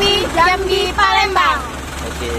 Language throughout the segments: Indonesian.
Kopi Jambi Palembang. Oke.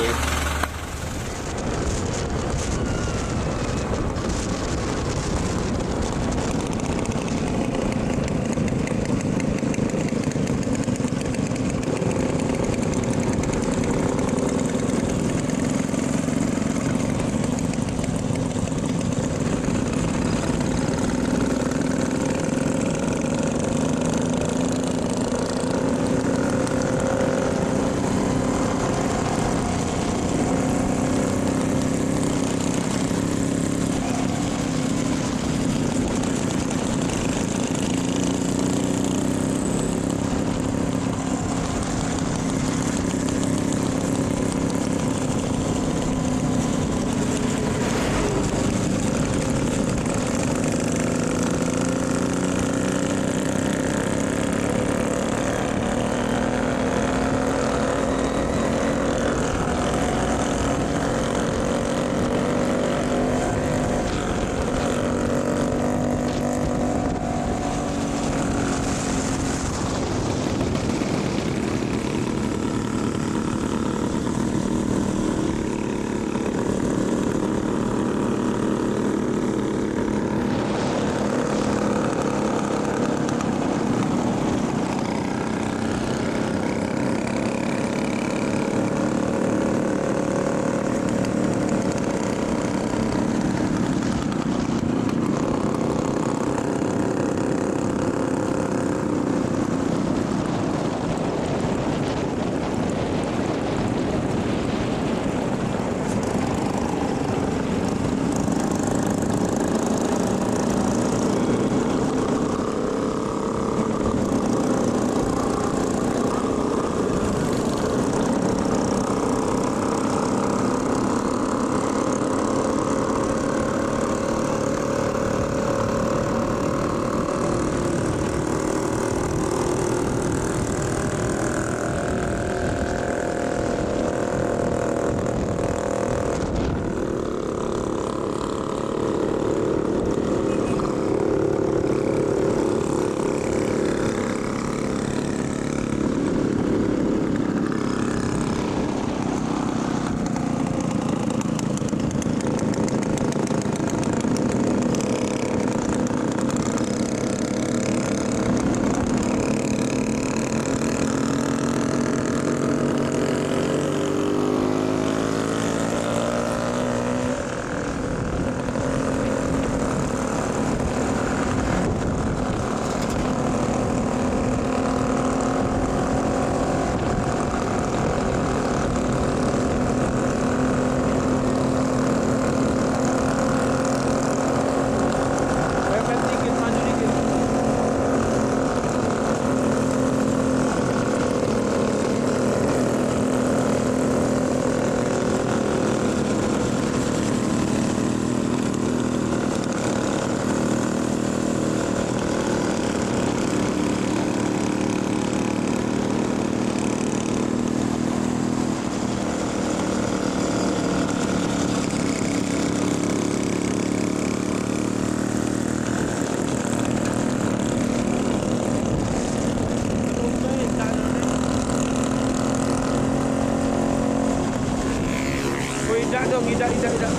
Tidak dong, tidak.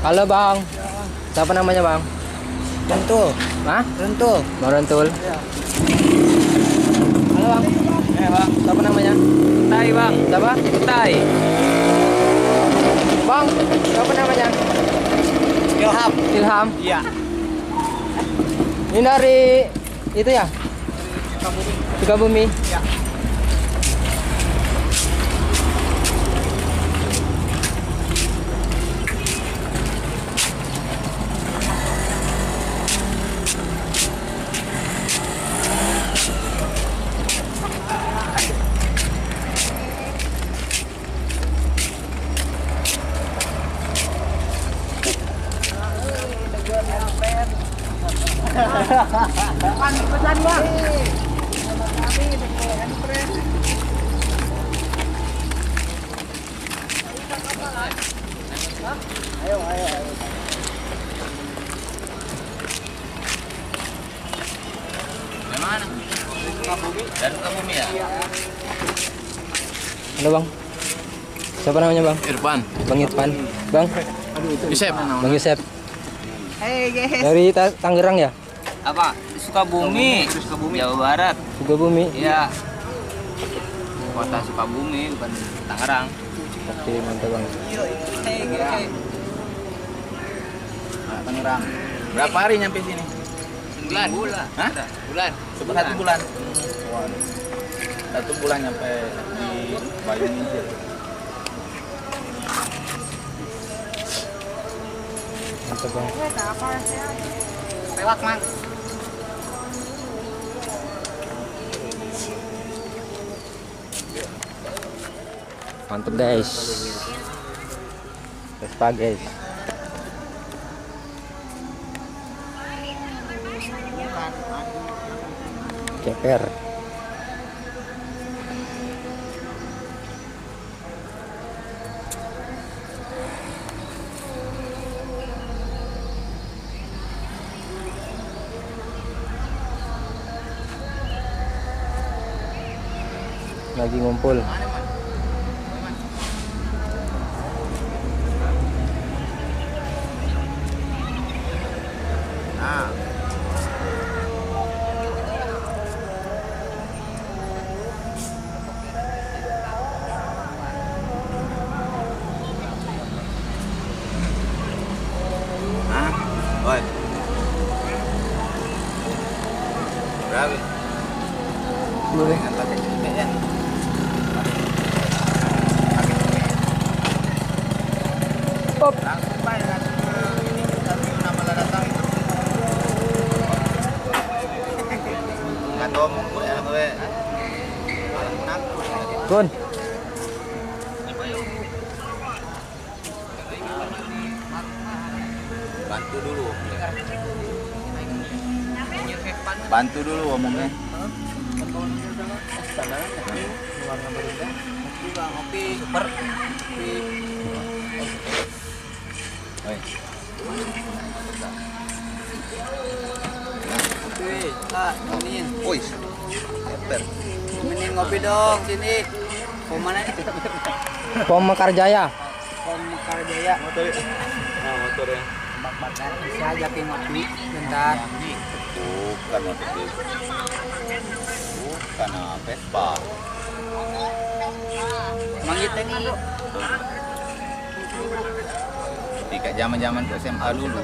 Halo Bang. Siapa namanya bang? Rentul. Hah? Rentul. Bang Rentul. Iya. Halo bang. Bang. Siapa namanya? Tai bang. Siapa? Tai. Bang. Siapa namanya? Ilham. Ilham. Iya. Ini dari itu ya? Sukabumi. Iya. Mana? Dari Sukabumi ya? Halo bang. Siapa namanya bang? Irfan. Bang Irfan. Bang. Yusef. Bang Yusef. Hey guys. Dari Tangerang ya? Apa? Sukabumi. Jawa Barat. Sukabumi. Iya. Kota Sukabumi bukan Tangerang. Oke mantap bang. Hey guys. Tangerang. Berapa hari nyampe sini? Bulan. Hah? Bulan. 1 bulan. Waduh. 1 bulan nyampe di Bayuni. Mantap bang. Lewat mang. Mantap guys. Vespa guys. Ceper. Lagi ngumpul. Nah, oi. Berapa? Boleh. Dengan pakai CPN. Pop. Langsung bayar langsung ke ini interview nama lah datang itu. Enggak tahu mau ya gue. Malam menantu. Kun. Bantu dulu. Bantu dulu ngomongnya. Super. Oi. Temenin. Woi. Super. Temenin ngopi dong sini. Mau mana nih? Pom Mekarjaya. Pom Mekarjaya. Nah, motornya. Bak Bakar. Bisa ajakin ngopi bentar. Bukan motor itu. Bukan Vespa. Emang gitu kan bro? Ketika zaman-zaman SMA dulu.